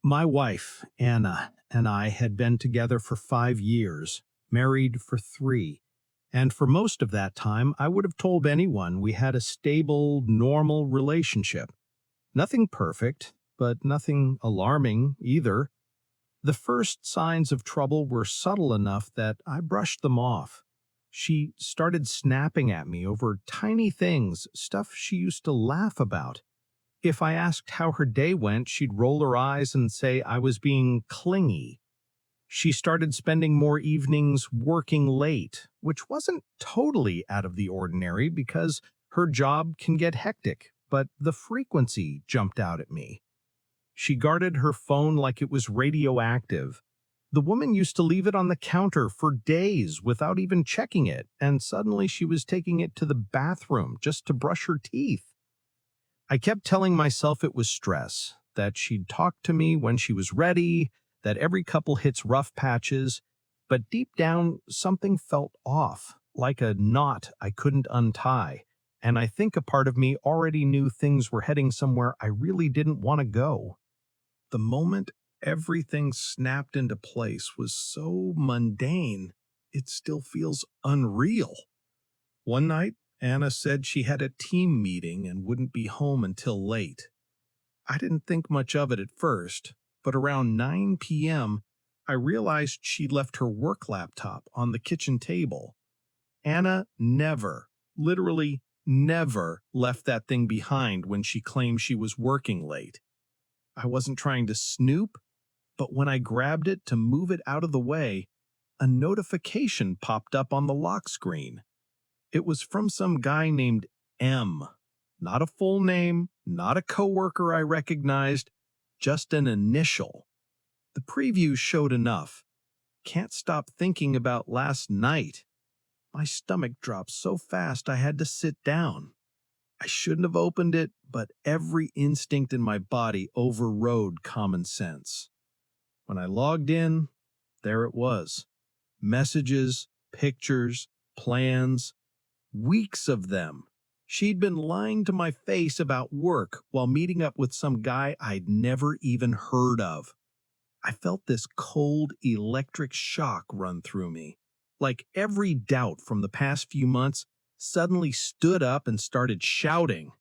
My wife, Anna, and I had been together for 5 years, married for 3. And for most of that time, I would have told anyone we had a stable, normal relationship. Nothing perfect, but nothing alarming either. The first signs of trouble were subtle enough that I brushed them off. She started snapping at me over tiny things, stuff she used to laugh about. If I asked how her day went, she'd roll her eyes and say I was being clingy. She started spending more evenings working late, which wasn't totally out of the ordinary because her job can get hectic, but the frequency jumped out at me. She guarded her phone like it was radioactive. The woman used to leave it on the counter for days without even checking it, and suddenly she was taking it to the bathroom just to brush her teeth. I kept telling myself it was stress, that she'd talk to me when she was ready, that every couple hits rough patches, but deep down, something felt off, like a knot I couldn't untie, and I think a part of me already knew things were heading somewhere I really didn't want to go. The moment everything snapped into place was so mundane, it still feels unreal. One night, Anna said she had a team meeting and wouldn't be home until late. I didn't think much of it at first, but around 9 p.m., I realized she'd left her work laptop on the kitchen table. Anna never, literally never, left that thing behind when she claimed she was working late. I wasn't trying to snoop, but when I grabbed it to move it out of the way, a notification popped up on the lock screen. It was from some guy named M. Not a full name, not a coworker I recognized, just an initial. The preview showed enough. Can't stop thinking about last night. My stomach dropped so fast I had to sit down. I shouldn't have opened it, but every instinct in my body overrode common sense. When I logged in, there it was. Messages, pictures, plans, weeks of them. She'd been lying to my face about work while meeting up with some guy I'd never even heard of. I felt this cold, electric shock run through me. Like every doubt from the past few months suddenly stood up and started shouting.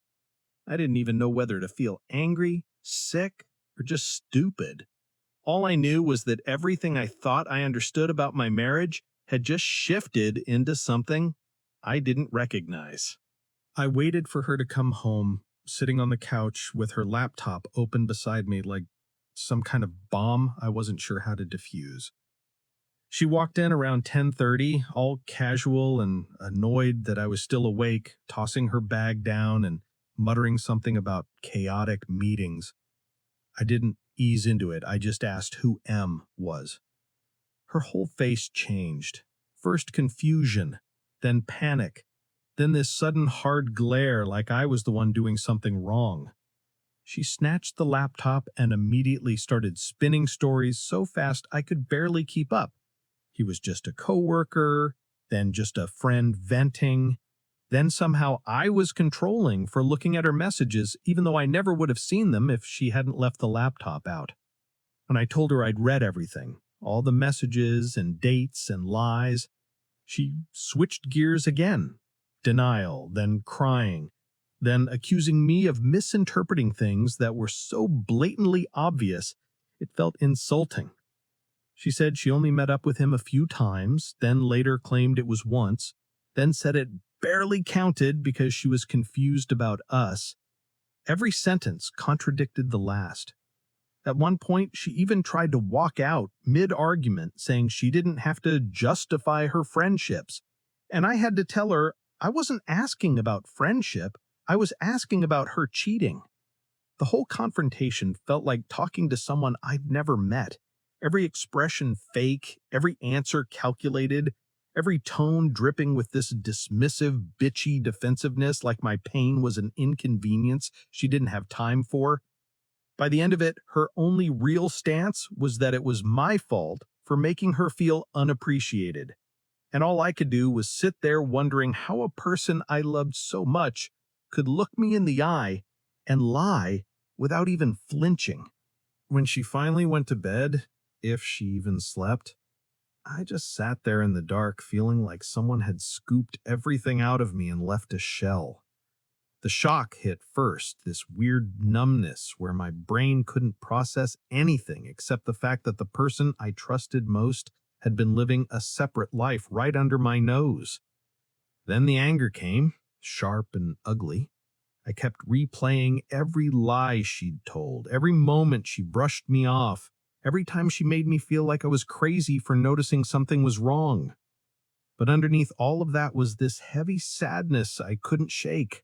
I didn't even know whether to feel angry, sick, or just stupid. All I knew was that everything I thought I understood about my marriage had just shifted into something I didn't recognize. I waited for her to come home, sitting on the couch with her laptop open beside me like some kind of bomb I wasn't sure how to defuse. She walked in around 10:30, all casual and annoyed that I was still awake, tossing her bag down and muttering something about chaotic meetings. I didn't ease into it, I just asked who M was. Her whole face changed. First confusion, then panic, then this sudden hard glare like I was the one doing something wrong. She snatched the laptop and immediately started spinning stories so fast I could barely keep up. He was just a coworker, then just a friend venting, then somehow I was controlling for looking at her messages even though I never would have seen them if she hadn't left the laptop out. When I told her I'd read everything, all the messages and dates and lies, she switched gears again. Denial, then crying, then accusing me of misinterpreting things that were so blatantly obvious it felt insulting. She said she only met up with him a few times, then later claimed it was once, then said it barely counted because she was confused about us. Every sentence contradicted the last. At one point, she even tried to walk out mid-argument, saying she didn't have to justify her friendships. And I had to tell her I wasn't asking about friendship, I was asking about her cheating. The whole confrontation felt like talking to someone I'd never met. Every expression fake, every answer calculated, every tone dripping with this dismissive, bitchy defensiveness like my pain was an inconvenience she didn't have time for. By the end of it, her only real stance was that it was my fault for making her feel unappreciated. And all I could do was sit there wondering how a person I loved so much could look me in the eye and lie without even flinching. When she finally went to bed, if she even slept, I just sat there in the dark feeling like someone had scooped everything out of me and left a shell. The shock hit first, this weird numbness where my brain couldn't process anything except the fact that the person I trusted most had been living a separate life right under my nose. Then the anger came, sharp and ugly. I kept replaying every lie she'd told, every moment she brushed me off, every time she made me feel like I was crazy for noticing something was wrong. But underneath all of that was this heavy sadness I couldn't shake.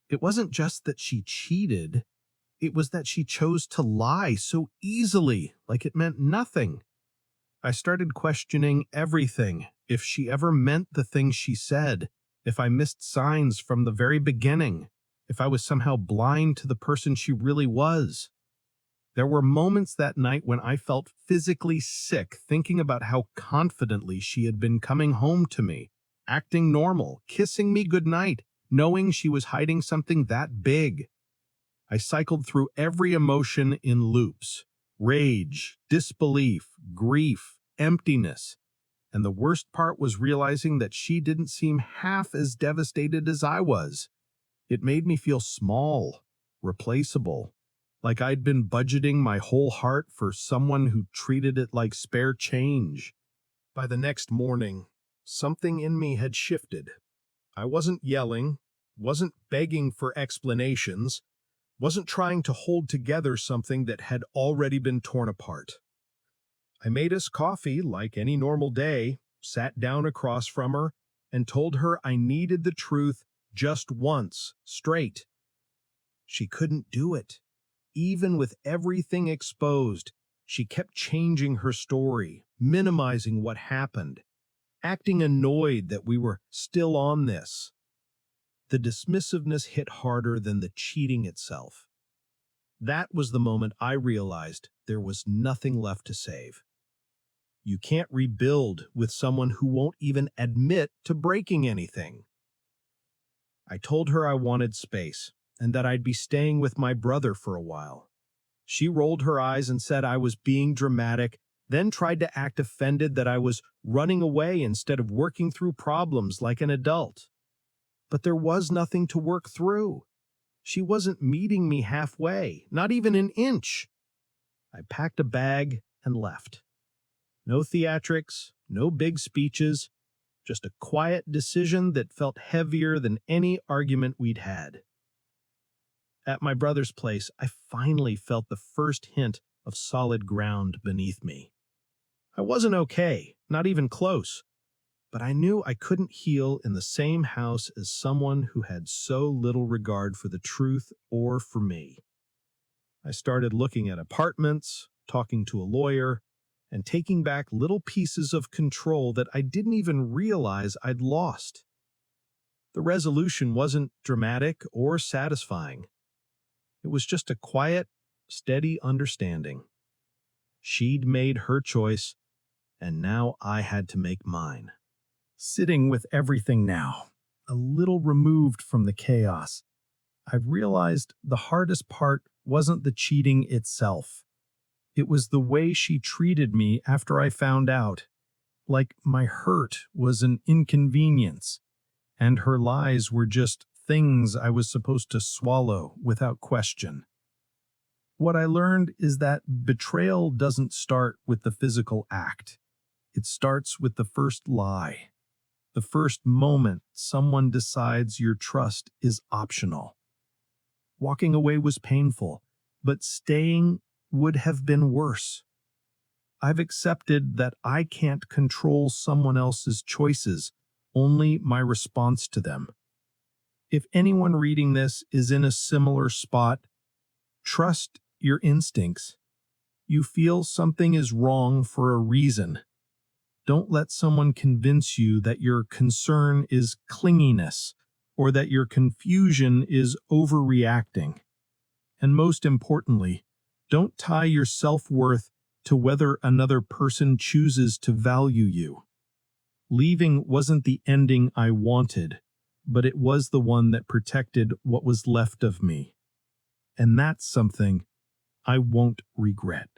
It wasn't just that she cheated, it was that she chose to lie so easily, like it meant nothing. I started questioning everything, if she ever meant the things she said, if I missed signs from the very beginning, if I was somehow blind to the person she really was. There were moments that night when I felt physically sick thinking about how confidently she had been coming home to me, acting normal, kissing me goodnight, knowing she was hiding something that big. I cycled through every emotion in loops: rage, disbelief, grief, emptiness. And the worst part was realizing that she didn't seem half as devastated as I was. It made me feel small, replaceable, like I'd been budgeting my whole heart for someone who treated it like spare change. By the next morning, something in me had shifted. I wasn't yelling, wasn't begging for explanations, wasn't trying to hold together something that had already been torn apart. I made us coffee like any normal day, sat down across from her, and told her I needed the truth just once, straight. She couldn't do it. Even with everything exposed, she kept changing her story, minimizing what happened, acting annoyed that we were still on this. The dismissiveness hit harder than the cheating itself. That was the moment I realized there was nothing left to save. You can't rebuild with someone who won't even admit to breaking anything. I told her I wanted space and that I'd be staying with my brother for a while. She rolled her eyes and said I was being dramatic, then tried to act offended that I was running away instead of working through problems like an adult. But there was nothing to work through. She wasn't meeting me halfway, not even an inch. I packed a bag and left. No theatrics, no big speeches, just a quiet decision that felt heavier than any argument we'd had. At my brother's place, I finally felt the first hint of solid ground beneath me. I wasn't okay, not even close, but I knew I couldn't heal in the same house as someone who had so little regard for the truth or for me. I started looking at apartments, talking to a lawyer, and taking back little pieces of control that I didn't even realize I'd lost. The resolution wasn't dramatic or satisfying. It was just a quiet, steady understanding. She'd made her choice, and now I had to make mine. Sitting with everything now, a little removed from the chaos, I've realized the hardest part wasn't the cheating itself. It was the way she treated me after I found out, like my hurt was an inconvenience, and her lies were just things I was supposed to swallow without question. What I learned is that betrayal doesn't start with the physical act. It starts with the first lie, the first moment someone decides your trust is optional. Walking away was painful, but staying would have been worse. I've accepted that I can't control someone else's choices, only my response to them. If anyone reading this is in a similar spot, trust your instincts. You feel something is wrong for a reason. Don't let someone convince you that your concern is clinginess or that your confusion is overreacting. And most importantly, don't tie your self-worth to whether another person chooses to value you. Leaving wasn't the ending I wanted, but it was the one that protected what was left of me. And that's something I won't regret.